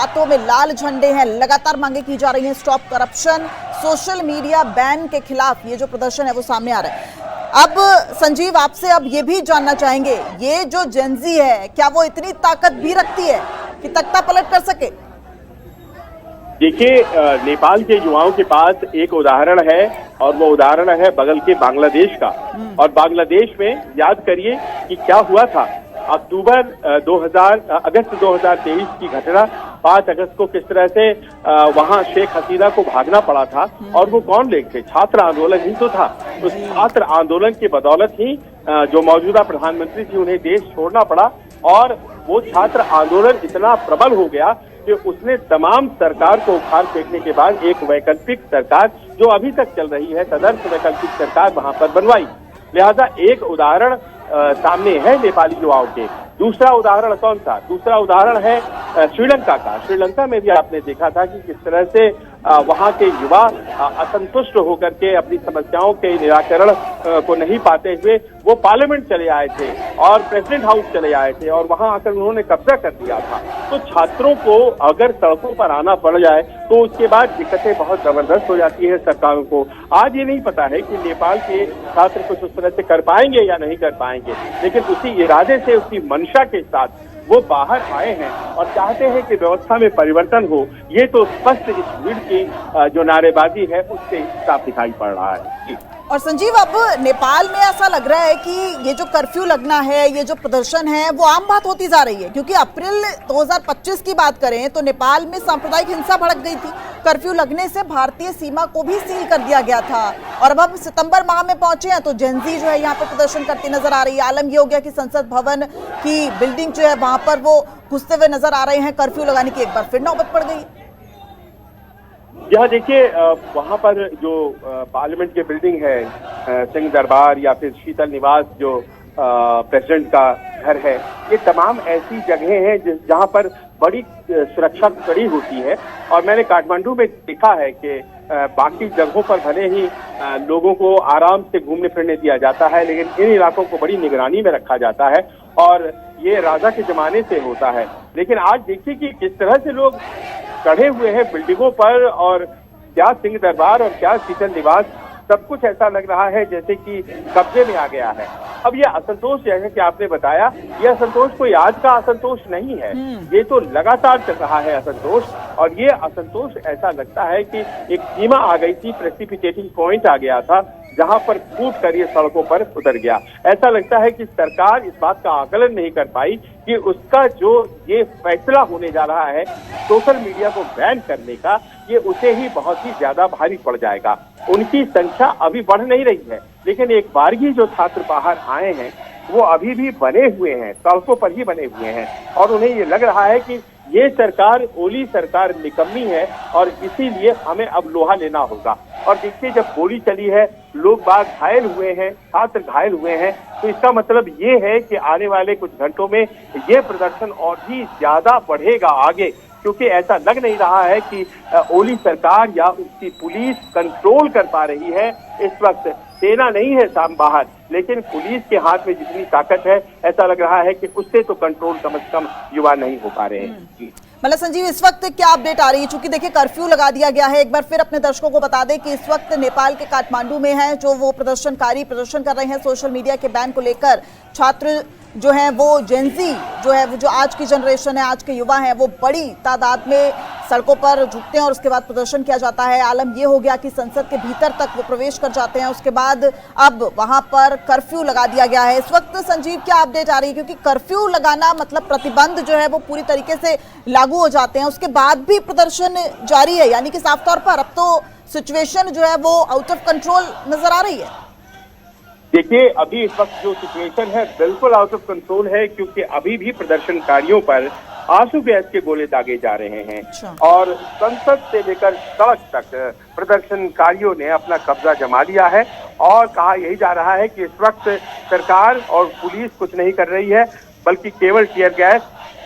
हाथों में लाल झंडे हैं, लगातार मांगे की जा रही हैं stop corruption, social media ban के खिलाफ ये जो प्रदर्शन है वो सामने आ रहा है। अब संजीव, आपसे अब ये भी जानना चाहेंगे, ये जो जेनजी है क्या वो इतनी ताकत भी रखती है कि तख्ता पलट कर सके? देखिए, नेपाल के युवाओं के पास एक उदाहरण है और वो उदाहरण है बगल के बांग्लादेश का। और बांग्लादेश में याद करिए कि क्या हुआ था। अगस्त 2023 की घटना, 5 अगस्त को किस तरह से वहां शेख हसीना को भागना पड़ा था। और वो कौन लोग थे? छात्र आंदोलन ही तो था। उस छात्र आंदोलन की बदौलत ही जो मौजूदा प्रधानमंत्री थी उन्हें देश छोड़ना पड़ा। और वो छात्र आंदोलन इतना प्रबल हो गया कि उसने तमाम सरकार को उखाड़ फेंकने के बाद एक वैकल्पिक सरकार, जो अभी तक चल रही है, तदर्थ वैकल्पिक सरकार वहां पर बनवाई। लिहाजा एक उदाहरण सामने है नेपाली युवाओं के। दूसरा उदाहरण कौन सा? दूसरा उदाहरण है श्रीलंका का। श्रीलंका में भी आपने देखा था कि किस तरह से वहां के युवा असंतुष्ट होकर के अपनी समस्याओं के निराकरण को नहीं पाते हुए वो पार्लियामेंट चले आए थे और प्रेसिडेंट हाउस चले आए थे और वहां आकर उन्होंने कब्जा कर दिया था। तो छात्रों को अगर सड़कों पर आना पड़ जाए तो उसके बाद दिक्कतें बहुत जबरदस्त हो जाती है सरकारों को। आज ये नहीं पता है कि नेपाल के छात्र कुछ उस तरह से कर पाएंगे या नहीं कर पाएंगे, लेकिन उसी इरादे से, उसी मंशा के साथ वो बाहर आए हैं और चाहते हैं कि व्यवस्था में परिवर्तन हो। ये तो स्पष्ट इस भीड़ की जो नारेबाजी है उससे साफ दिखाई पड़ रहा है। और संजीव, अब नेपाल में ऐसा लग रहा है कि ये जो कर्फ्यू लगना है, ये जो प्रदर्शन है, वो आम बात होती जा रही है। क्योंकि अप्रैल 2025 की बात करें तो नेपाल में सांप्रदायिक हिंसा भड़क गई थी। कर्फ्यू लगने से भारतीय सीमा को भी सील कर दिया गया था। और अब सितंबर माह में पहुंचे हैं तो जेनजी जो है यहाँ पर प्रदर्शन करती नजर आ रही है। आलम ये हो गया कि संसद भवन की बिल्डिंग जो है वहां पर वो घुसते हुए नजर आ रहे हैं। कर्फ्यू लगाने की एक बार फिर नौबत पड़ गई। यह देखिए, वहां पर जो पार्लियामेंट की बिल्डिंग है, सिंह दरबार या फिर शीतल निवास जो प्रेसिडेंट का घर है, ये तमाम ऐसी जगहें हैं जहां पर बड़ी सुरक्षा कड़ी होती है। और मैंने काठमांडू में देखा है कि बाकी जगहों पर भले ही लोगों को आराम से घूमने फिरने दिया जाता है, लेकिन इन इलाकों को बड़ी निगरानी में रखा जाता है और ये राजा के जमाने से होता है। लेकिन आज देखिए कि किस तरह से लोग चढ़े हुए हैं बिल्डिंगों पर, और क्या सिंह दरबार और क्या शीतल निवास, सब कुछ ऐसा लग रहा है जैसे कि कब्जे में आ गया है। अब ये असंतोष, जैसे कि आपने बताया, ये असंतोष कोई आज का असंतोष नहीं है, ये तो लगातार चल रहा है असंतोष। और ये असंतोष ऐसा लगता है कि एक सीमा आ गई थी, प्रेसिपिटेटिंग पॉइंट आ गया था जहां पर फूट कर ये सड़कों पर उतर गया। ऐसा लगता है कि सरकार इस बात का आकलन नहीं कर पाई कि उसका जो ये फैसला होने जा रहा है सोशल मीडिया को बैन करने का, ये उसे ही बहुत ही ज्यादा भारी पड़ जाएगा। उनकी संख्या अभी बढ़ नहीं रही है, लेकिन एक बारगी जो छात्र बाहर आए हैं वो अभी भी बने हुए हैं, सड़कों पर ही बने हुए हैं। और उन्हें ये लग रहा है कि ये सरकार, ओली सरकार निकम्मी है और इसीलिए हमें अब लोहा लेना होगा। और देखिए, जब गोली चली है, लोग बाग घायल हुए हैं, छात्र घायल हुए हैं, तो इसका मतलब ये है कि आने वाले कुछ घंटों में ये प्रदर्शन और भी ज्यादा बढ़ेगा आगे। क्योंकि ऐसा लग नहीं रहा है कि ओली सरकार या उसकी पुलिस कंट्रोल कर पा रही है। इस वक्त सेना नहीं है बाहर, लेकिन पुलिस के हाथ में जितनी ताकत है, ऐसा लग रहा है कि उससे तो कंट्रोल कम से कम युवा नहीं हो पा रहे हैं। मतलब संजीव, इस वक्त क्या अपडेट आ रही है? चूंकि देखिए कर्फ्यू लगा दिया गया है, एक बार फिर अपने दर्शकों को बता दें कि इस वक्त नेपाल के काठमांडू में है जो वो प्रदर्शनकारी प्रदर्शन कर रहे हैं सोशल मीडिया के बैन को लेकर। छात्र जो है वो जेनजी जो है, वो जो आज की जनरेशन है, आज के युवा हैं, वो बड़ी तादाद में सड़कों पर झुकते हैं और उसके बाद प्रदर्शन किया जाता है। आलम ये हो गया कि संसद के भीतर तक वो प्रवेश कर जाते हैं। उसके बाद अब वहां पर कर्फ्यू लगा दिया गया है। इस वक्त संजीव क्या अपडेट आ रही है? क्योंकि कर्फ्यू लगाना मतलब प्रतिबंध जो है वो पूरी तरीके से लागू हो जाते हैं, उसके बाद भी प्रदर्शन जारी है, यानी कि साफ तौर पर अब तो सिचुएशन जो है वो आउट ऑफ कंट्रोल नजर आ रही है। देखिए, अभी इस वक्त जो सिचुएशन है बिल्कुल आउट ऑफ कंट्रोल है, क्योंकि अभी भी प्रदर्शनकारियों पर आंसू गैस के गोले दागे जा रहे हैं। और संसद से लेकर सड़क तक प्रदर्शनकारियों ने अपना कब्जा जमा लिया है और कहा यही जा रहा है कि इस वक्त सरकार और पुलिस कुछ नहीं कर रही है, बल्कि केवल टीयर गैस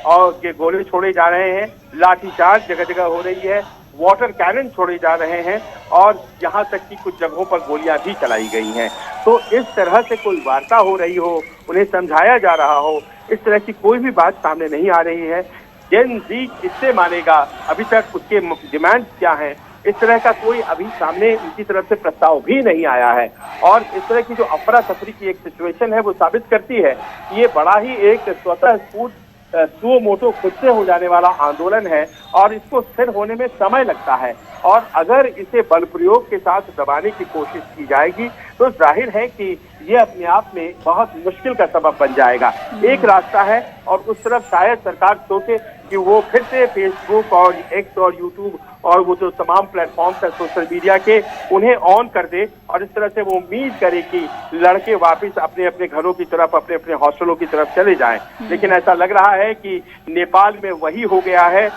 और के गोले छोड़े जा रहे हैं, लाठीचार्ज जगह जगह हो रही है, वाटर कैनन छोड़े जा रहे हैं और यहाँ तक कि कुछ जगहों पर गोलियां भी चलाई गई हैं। तो इस तरह से कोई वार्ता हो रही हो, उन्हें समझाया जा रहा हो, इस तरह की कोई भी बात सामने नहीं आ रही है। जेन जी किससे मानेगा, अभी तक उसके डिमांड क्या हैं, इस तरह का कोई अभी सामने उनकी तरफ से प्रस्ताव भी नहीं आया है। और इस तरह की जो अफरा तफरी की एक सिचुएशन है वो साबित करती है कि ये बड़ा ही एक स्वतः स्फूर्त सुओ मोटो खुद से हो जाने वाला आंदोलन है और इसको स्थिर होने में समय लगता है। और अगर इसे बल प्रयोग के साथ दबाने की कोशिश की जाएगी तो जाहिर है कि ये अपने आप में बहुत मुश्किल का सबब बन जाएगा। एक रास्ता है और उस तरफ शायद सरकार सोचे कि वो फिर से फेसबुक और एक्स और यूट्यूब और वो जो तमाम प्लेटफॉर्म्स है सोशल मीडिया के, उन्हें ऑन कर दे और इस तरह से वो उम्मीद करे कि लड़के वापस अपने अपने घरों की तरफ, अपने अपने हॉस्टलों की तरफ चले जाएं। लेकिन ऐसा लग रहा है कि नेपाल में वही हो गया है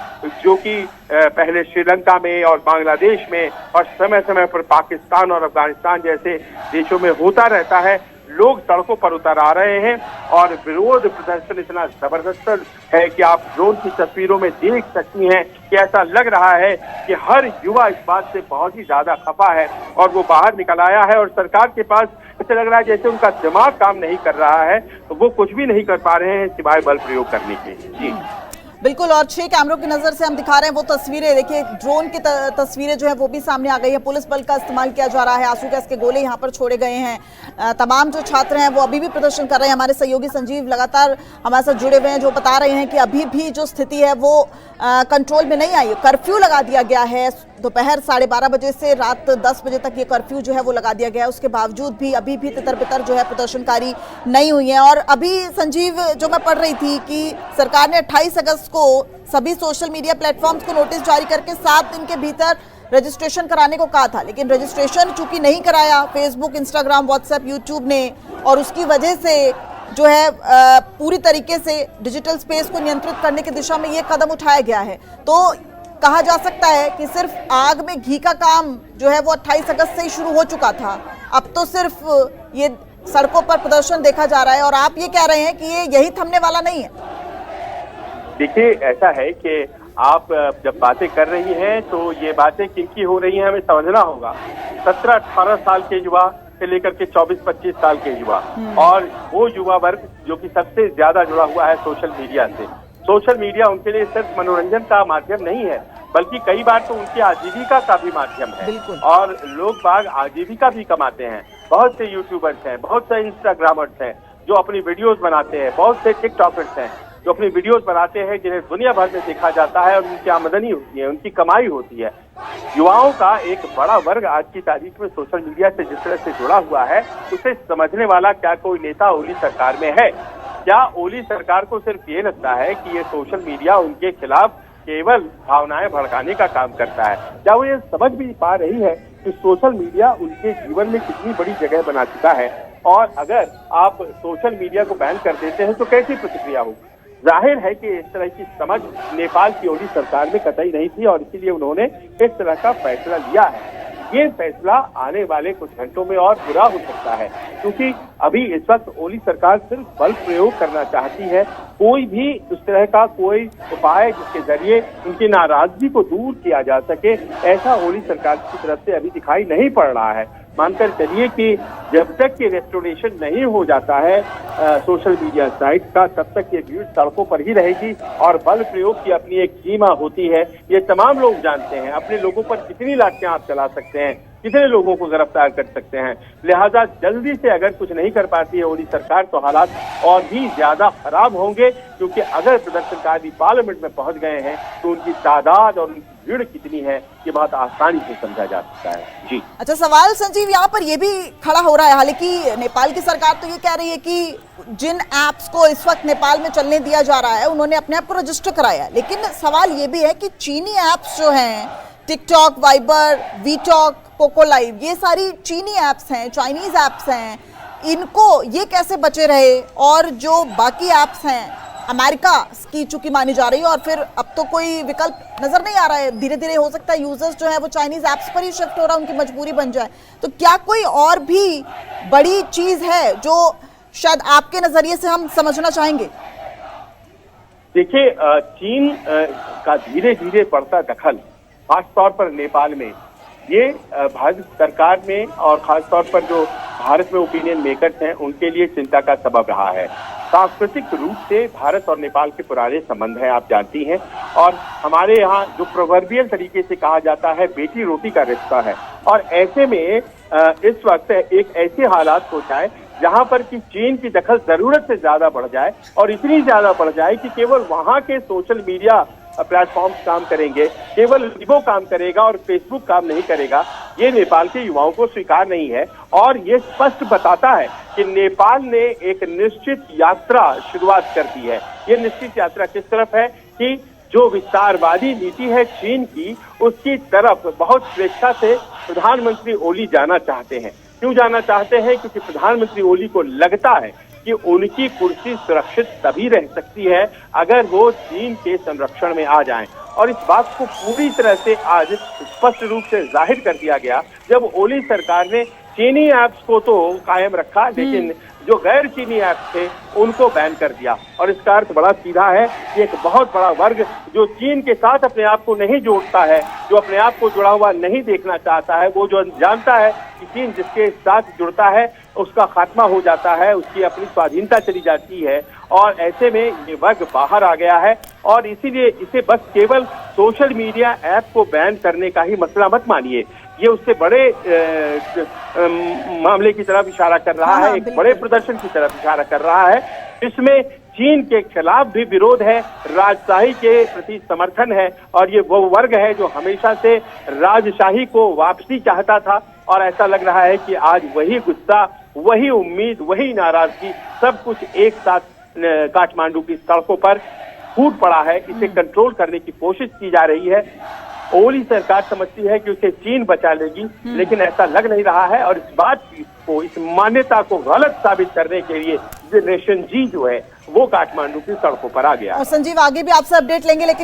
जो कि पहले श्रीलंका में और बांग्लादेश में और समय समय पर पाकिस्तान और अफगानिस्तान जैसे देशों में होता रहता है। लोग सड़कों पर उतर आ रहे हैं और विरोध प्रदर्शन इतना जबरदस्त है कि आप ड्रोन की तस्वीरों में देख सकती हैं कि ऐसा लग रहा है कि हर युवा इस बात से बहुत ही ज्यादा खफा है और वो बाहर निकल आया है और सरकार के पास ऐसा लग रहा है जैसे उनका दिमाग काम नहीं कर रहा है, तो वो कुछ भी नहीं कर पा रहे हैं सिवाय बल प्रयोग करने के। जी बिल्कुल, और 6 कैमरों की नजर से हम दिखा रहे हैं वो तस्वीरें, देखिए ड्रोन की तस्वीरें जो है वो भी सामने आ गई है। पुलिस बल का इस्तेमाल किया जा रहा है, आंसू गैस के गोले यहाँ पर छोड़े गए हैं। तमाम जो छात्र हैं वो अभी भी प्रदर्शन कर रहे हैं। हमारे सहयोगी संजीव लगातार हमारे साथ जुड़े हुए हैं जो बता रहे हैं कि अभी भी जो स्थिति है वो कंट्रोल में नहीं आई। कर्फ्यू लगा दिया गया है, दोपहर 12:30 बजे से रात 10 बजे तक ये कर्फ्यू जो है वो लगा दिया गया है। उसके बावजूद भी अभी भी तितर बितर जो है प्रदर्शनकारी नहीं हुई है। और अभी संजीव जो मैं पढ़ रही थी कि सरकार ने 28 अगस्त को सभी सोशल मीडिया प्लेटफॉर्म्स को नोटिस जारी करके 7 दिन के भीतर रजिस्ट्रेशन कराने को कहा था, लेकिन रजिस्ट्रेशन चूंकि नहीं कराया फेसबुक, इंस्टाग्राम, व्हाट्सएप, यूट्यूब ने, और उसकी वजह से जो है पूरी तरीके से डिजिटल स्पेस को नियंत्रित करने की दिशा में ये कदम उठाया गया है। तो कहा जा सकता है कि सिर्फ आग में घी का काम जो है वो 28 अगस्त से ही शुरू हो चुका था, अब तो सिर्फ ये सड़कों पर प्रदर्शन देखा जा रहा है और आप ये कह रहे हैं कि ये यही थमने वाला नहीं है। देखिए, ऐसा है कि आप जब बातें कर रही हैं तो ये बातें किनकी हो रही हैं हमें समझना होगा। 17-18 साल के युवा से लेकर के 24-25 साल के युवा, और वो युवा वर्ग जो कि सबसे ज्यादा जुड़ा हुआ है सोशल मीडिया से। सोशल मीडिया उनके लिए सिर्फ मनोरंजन का माध्यम नहीं है, बल्कि कई बार तो उनकी आजीविका का भी माध्यम है। और लोग बाग आजीविका भी कमाते हैं। बहुत से यूट्यूबर्स हैं, बहुत से इंस्टाग्रामर्स हैं जो अपनी वीडियोस बनाते हैं, बहुत से टिकटॉकर्स हैं जो अपनी वीडियोस बनाते हैं जिन्हें दुनिया भर में देखा जाता है और उनकी आमदनी होती है, उनकी कमाई होती है। युवाओं का एक बड़ा वर्ग आज की तारीख में सोशल मीडिया से जिस तरह से जुड़ा हुआ है, उसे समझने वाला क्या कोई नेता ओली सरकार में है? क्या ओली सरकार को सिर्फ ये लगता है कि ये सोशल मीडिया उनके खिलाफ केवल भावनाएं भड़काने का काम करता है? क्या वो ये समझ भी पा रही है कि सोशल मीडिया उनके जीवन में कितनी बड़ी जगह बना चुका है? और अगर आप सोशल मीडिया को बैन कर देते हैं तो कैसी प्रतिक्रिया होगी? जाहिर है कि इस तरह की समझ नेपाल की ओली सरकार में कतई नहीं थी और इसीलिए उन्होंने इस तरह का फैसला लिया है। ये फैसला आने वाले कुछ घंटों में और बुरा हो सकता है, क्योंकि अभी इस वक्त ओली सरकार सिर्फ बल प्रयोग करना चाहती है। कोई भी उस तरह का कोई उपाय जिसके जरिए उनकी नाराजगी को दूर किया जा सके, ऐसा ओली सरकार की तरफ से अभी दिखाई नहीं पड़ रहा है। मानकर चलिए कि जब तक ये रेस्टोरेशन नहीं हो जाता है सोशल मीडिया साइट का, तब तक ये भीड़ सड़कों पर ही रहेगी और बल प्रयोग की अपनी एक सीमा होती है। ये तमाम लोग जानते हैं अपने लोगों पर कितनी लाठियां आप चला सकते हैं, कितने लोगों को गिरफ्तार कर सकते हैं। लिहाजा जल्दी से अगर कुछ नहीं कर पाती है ओली सरकार तो हालात और भी ज्यादा खराब होंगे, क्योंकि अगर प्रदर्शनकारी पार्लियामेंट में पहुंच गए हैं तो उनकी तादाद और उनकी भीड़ कितनी है ये बहुत आसानी से समझा जा सकता है। जी अच्छा, सवाल संजीव यहाँ पर ये भी खड़ा हो रहा है, हालांकि नेपाल की सरकार तो ये कह रही है कि जिन ऐप्स को इस वक्त नेपाल में चलने दिया जा रहा है उन्होंने अपने आप को रजिस्टर कराया है, लेकिन सवाल ये भी है कि चीनी ऐप्स जो हैं, टिकटॉक, वाइबर, वीटॉक, कोको लाइव, ये सारी चीनी ऐप्स हैं, चाइनीज ऐप्स हैं, इनको ये कैसे बचे रहे? और जो बाकी ऐप्स हैं अमेरिका की चूंकि मानी जा रही है और फिर अब तो कोई विकल्प नजर नहीं आ रहा है, धीरे धीरे हो सकता है यूजर्स जो है वो चाइनीज ऐप्स पर ही शिफ्ट हो रहा है, उनकी मजबूरी बन जाए। तो क्या कोई और भी बड़ी चीज है जो शायद आपके नजरिए से हम समझना चाहेंगे? देखिए, चीन का धीरे धीरे बढ़ता दखल खासतौर पर नेपाल में, ये भारत सरकार में और खासतौर पर जो भारत में ओपिनियन मेकर्स हैं उनके लिए चिंता का सबब रहा है। सांस्कृतिक रूप से भारत और नेपाल के पुराने संबंध हैं, आप जानती हैं। और हमारे यहाँ जो प्रोवर्बियल तरीके से कहा जाता है, बेटी रोटी का रिश्ता है। और ऐसे में इस वक्त एक ऐसे हालात हो जाए जहां पर कि चीन की दखल जरूरत से ज्यादा बढ़ जाए, और इतनी ज्यादा बढ़ जाए कि केवल वहां के सोशल मीडिया प्लेटफॉर्म्स काम करेंगे, केवल वीबो काम करेगा और फेसबुक काम नहीं करेगा, ये नेपाल के युवाओं को स्वीकार नहीं है। और ये स्पष्ट बताता है कि नेपाल ने एक निश्चित यात्रा शुरुआत कर दी है। ये निश्चित यात्रा किस तरफ है कि जो विस्तारवादी नीति है चीन की, उसकी तरफ बहुत स्वेच्छा से प्रधानमंत्री ओली जाना चाहते हैं। क्यों जाना चाहते हैं? क्योंकि प्रधानमंत्री ओली को लगता है कि उनकी कुर्सी सुरक्षित तभी रह सकती है अगर वो चीन के संरक्षण में आ जाएं। और इस बात को पूरी तरह से आज स्पष्ट रूप से जाहिर कर दिया गया जब ओली सरकार ने चीनी ऐप्स को तो कायम रखा, लेकिन जो गैर चीनी ऐप्स थे उनको बैन कर दिया। और इसका अर्थ बड़ा सीधा है कि एक बहुत बड़ा वर्ग जो चीन के साथ अपने आप को नहीं जोड़ता है, जो अपने आप को जुड़ा हुआ नहीं देखना चाहता है, वो जो जानता है कि चीन जिसके साथ जुड़ता है उसका खात्मा हो जाता है, उसकी अपनी स्वाधीनता चली जाती है। और ऐसे में ये वर्ग बाहर आ गया है। और इसीलिए इसे बस केवल सोशल मीडिया ऐप को बैन करने का ही मसला मत मानिए, ये उससे बड़े मामले की तरफ इशारा कर रहा है, एक बड़े प्रदर्शन की तरफ इशारा कर रहा है। इसमें चीन के खिलाफ भी विरोध है, राजशाही के प्रति समर्थन है, और ये वो वर्ग है जो हमेशा से राजशाही को वापसी चाहता था। और ऐसा लग रहा है कि आज वही गुस्सा, वही उम्मीद, वही नाराजगी, सब कुछ एक साथ काठमांडू की सड़कों पर फूट पड़ा है। इसे कंट्रोल करने की कोशिश की जा रही है। ओली सरकार समझती है कि उसे चीन बचा लेगी, लेकिन ऐसा लग नहीं रहा है। और इस बात को, इस मान्यता को गलत साबित करने के लिए जनरेशन जी जो है वो काठमांडू की सड़कों पर आ गया। और संजीव, आगे भी आपसे अपडेट लेंगे, लेकिन